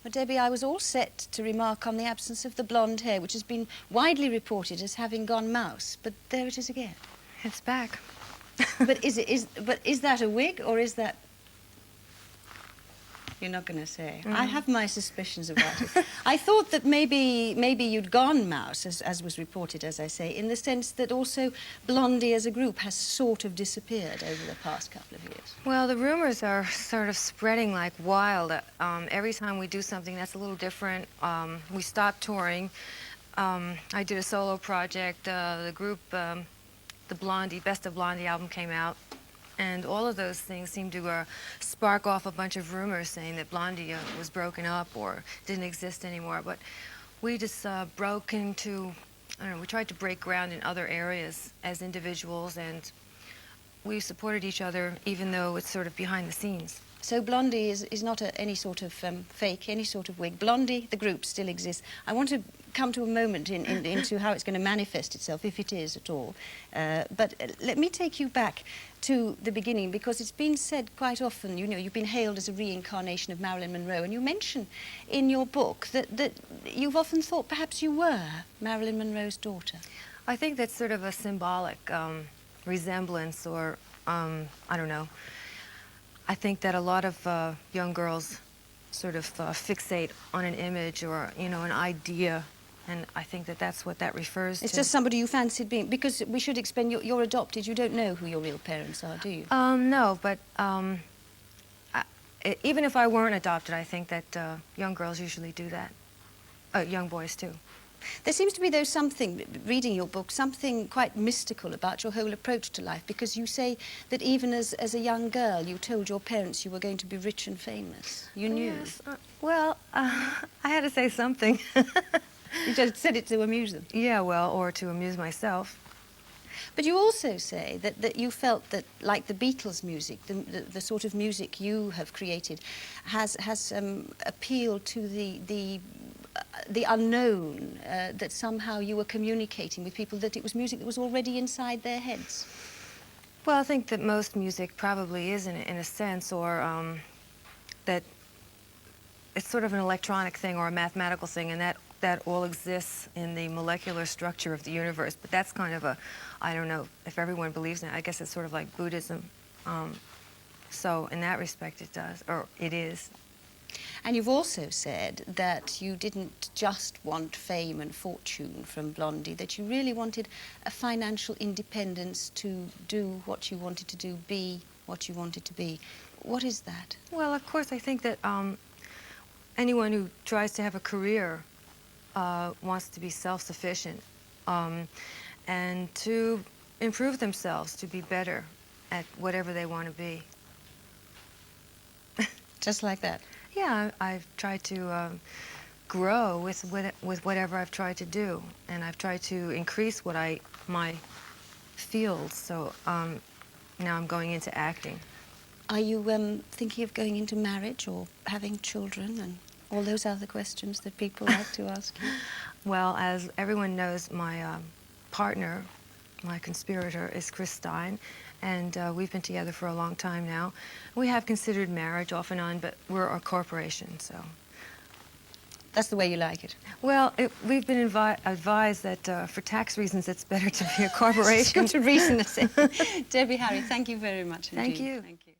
Well, Debbie, I was all set to remark on the absence of the blonde hair, which has been widely reported as having gone mouse, but there it is again. It's back. But is that a wig, or is that... You're not going to say. I have my suspicions about it. I thought that maybe you'd gone mouse, as was reported, as I say, in the sense that also Blondie as a group has sort of disappeared over the past couple of years. Well, the rumors are sort of spreading like wild. Every time we do something that's a little different, we stop touring. I did a solo project. The group, the Blondie, Best of Blondie album came out. And all of those things seem to spark off a bunch of rumors saying that Blondie was broken up or didn't exist anymore. But we just broke into, I don't know, we tried to break ground in other areas as individuals, and we supported each other even though it's sort of behind the scenes. So Blondie is not any sort of fake, any sort of wig. Blondie, the group, still exists. I want to come to a moment into how it's going to manifest itself, if it is at all. But let me take you back to the beginning, because it's been said quite often, you know, you've been hailed as a reincarnation of Marilyn Monroe, and you mention in your book that you've often thought perhaps you were Marilyn Monroe's daughter. I think that's sort of a symbolic resemblance, or I don't know. I think that a lot of young girls sort of fixate on an image or, you know, an idea, and I think that that's what that refers to. It's just somebody you fancied being, because we should explain, you're adopted, you don't know who your real parents are, do you? No, but even if I weren't adopted, I think that young girls usually do that. Young boys too. There seems to be, though, something, reading your book, something quite mystical about your whole approach to life, because you say that even as a young girl, you told your parents you were going to be rich and famous. You knew. Yes. Well, I had to say something. You just said it to amuse them. Yeah, well, or to amuse myself. But you also say that you felt that, like the Beatles' music, the sort of music you have created, has appealed to the unknown, that somehow you were communicating with people, that it was music that was already inside their heads. Well, I think that most music probably is in a sense, or that it's sort of an electronic thing or a mathematical thing, and that all exists in the molecular structure of the universe. But that's kind of a, I don't know if everyone believes in it. I guess it's sort of like Buddhism. So in that respect it does, or it is. And you've also said that you didn't just want fame and fortune from Blondie, that you really wanted a financial independence to do what you wanted to do, be what you wanted to be. What is that? Well, of course, I think that anyone who tries to have a career wants to be self-sufficient and to improve themselves, to be better at whatever they want to be. Just like that? Yeah, I've tried to grow with whatever I've tried to do, and I've tried to increase my field. So now I'm going into acting. Are you thinking of going into marriage or having children and all those other questions that people like to ask you? Well, as everyone knows, my partner, my conspirator, is Chris Stein, and we've been together for a long time now. We have considered marriage off and on, but we're a corporation, so... That's the way you like it? Well, we've been advised that for tax reasons it's better to be a corporation. It's got a reason to say. Debbie Harry, thank you very much indeed. Thank you. Thank you.